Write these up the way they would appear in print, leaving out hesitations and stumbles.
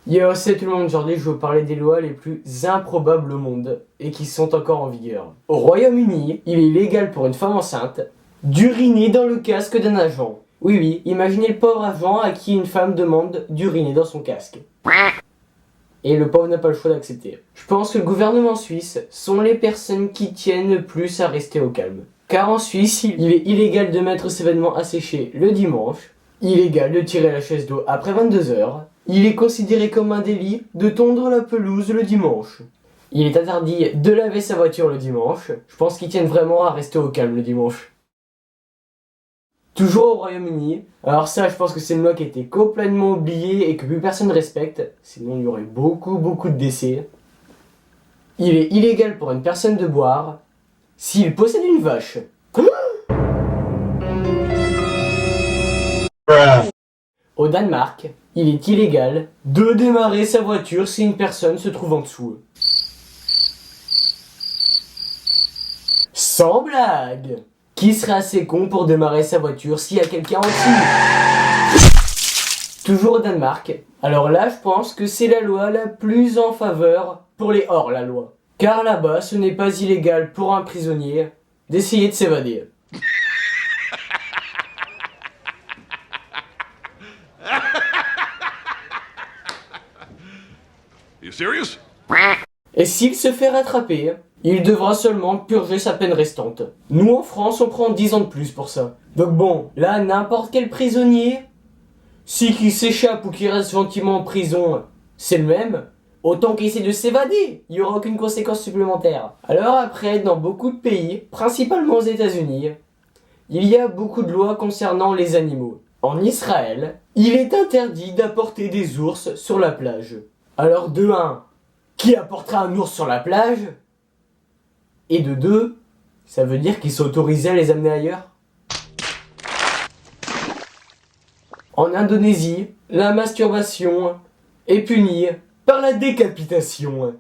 Yo, c'est tout le monde, aujourd'hui je vais vous parler des lois les plus improbables au monde et qui sont encore en vigueur. Au Royaume-Uni, il est illégal pour une femme enceinte d'uriner dans le casque d'un agent. Oui, oui, imaginez le pauvre agent à qui une femme demande d'uriner dans son casque. Et le pauvre n'a pas le choix d'accepter. Je pense que le gouvernement suisse sont les personnes qui tiennent le plus à rester au calme. Car en Suisse, il est illégal de mettre ses vêtements à sécher le dimanche, illégal de tirer la chaise d'eau après 22h, il est considéré comme un délit de tondre la pelouse le dimanche. Il est interdit de laver sa voiture le dimanche. Je pense qu'ils tiennent vraiment à rester au calme le dimanche. Toujours au Royaume-Uni. Alors ça, je pense que c'est une loi qui a été complètement oubliée et que plus personne ne respecte. Sinon, il y aurait beaucoup de décès. Il est illégal pour une personne de boire s'il possède une vache. Au Danemark, il est illégal de démarrer sa voiture si une personne se trouve en dessous. Sans blague! Qui serait assez con pour démarrer sa voiture s'il y a quelqu'un en dessous? Toujours au Danemark. Alors là, je pense que c'est la loi la plus en faveur pour les hors-la-loi. Car là-bas, ce n'est pas illégal pour un prisonnier d'essayer de s'évader. You serious? Et s'il se fait rattraper, il devra seulement purger sa peine restante. Nous en France, on prend 10 ans de plus pour ça. Donc bon, là, n'importe quel prisonnier, si qu'il s'échappe ou qu'il reste gentiment en prison, c'est le même. Autant qu'il essaie de s'évader, il n'y aura aucune conséquence supplémentaire. Alors après, dans beaucoup de pays, principalement aux États-Unis, il y a beaucoup de lois concernant les animaux. En Israël, il est interdit d'apporter des ours sur la plage. Alors de 1, qui apportera un ours sur la plage? Et de 2, ça veut dire qu'ils sont autorisés à les amener ailleurs? En Indonésie, la masturbation est punie par la décapitation.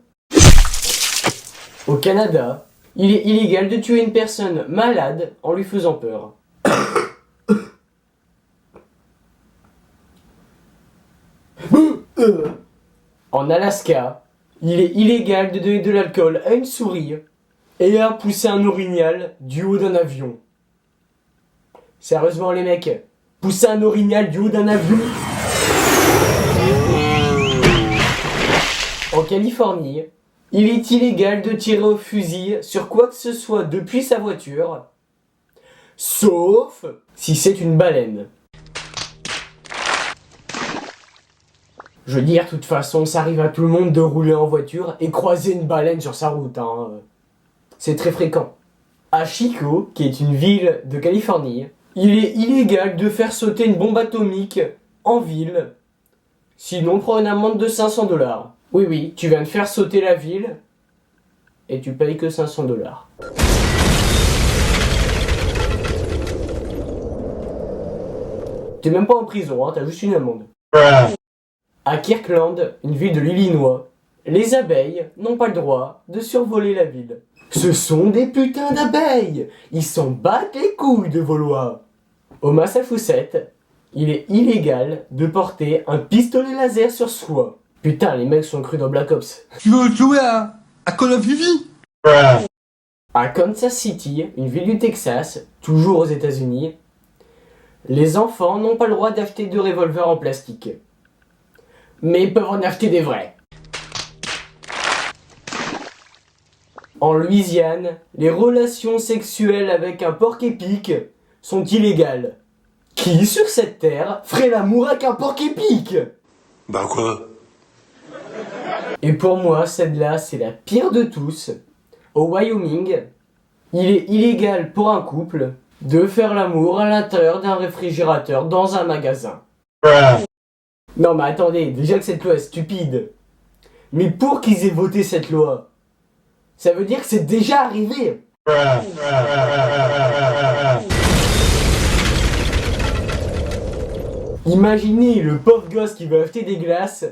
Au Canada, il est illégal de tuer une personne malade en lui faisant peur. En Alaska, il est illégal de donner de l'alcool à une souris et à pousser un orignal du haut d'un avion. Sérieusement les mecs, pousser un orignal du haut d'un avion? En Californie, il est illégal de tirer au fusil sur quoi que ce soit depuis sa voiture, sauf si c'est une baleine. Je veux dire, de toute façon, ça arrive à tout le monde de rouler en voiture et croiser une baleine sur sa route, hein. C'est très fréquent. À Chico, qui est une ville de Californie, il est illégal de faire sauter une bombe atomique en ville, sinon on prend une amende de $500. Oui, oui, tu viens de faire sauter la ville et tu payes que $500. T'es même pas en prison, hein, t'as juste une amende. À Kirkland, une ville de l'Illinois, les abeilles n'ont pas le droit de survoler la ville. Ce sont des putains d'abeilles! Ils s'en battent les couilles de vos lois! Au Massachusetts, il est illégal de porter un pistolet laser sur soi. Putain, les mecs sont crus dans Black Ops. Tu veux jouer à Call of Duty? À Kansas City, une ville du Texas, toujours aux États-Unis, les enfants n'ont pas le droit d'acheter de revolvers en plastique. Mais ils peuvent en acheter des vrais. En Louisiane, les relations sexuelles avec un porc-épic sont illégales. Qui sur cette terre ferait l'amour avec un porc-épic? Bah quoi? Et pour moi, celle-là, c'est la pire de tous. Au Wyoming, il est illégal pour un couple de faire l'amour à l'intérieur d'un réfrigérateur dans un magasin. Non mais attendez, déjà que cette loi est stupide. Mais pour qu'ils aient voté cette loi, ça veut dire que c'est déjà arrivé. Imaginez le pauvre gosse qui veut acheter des glaces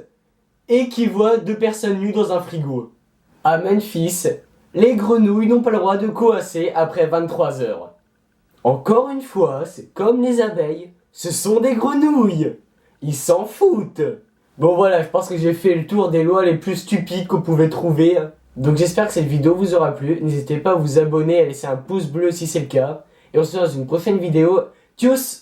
et qui voit 2 personnes nues dans un frigo. À Memphis, les grenouilles n'ont pas le droit de coasser après 23h. Encore une fois, c'est comme les abeilles, ce sont des grenouilles. Ils s'en foutent. Bon voilà, je pense que j'ai fait le tour des lois les plus stupides qu'on pouvait trouver. Donc j'espère que cette vidéo vous aura plu. N'hésitez pas à vous abonner, à laisser un pouce bleu si c'est le cas. Et on se retrouve dans une prochaine vidéo. Tchuss!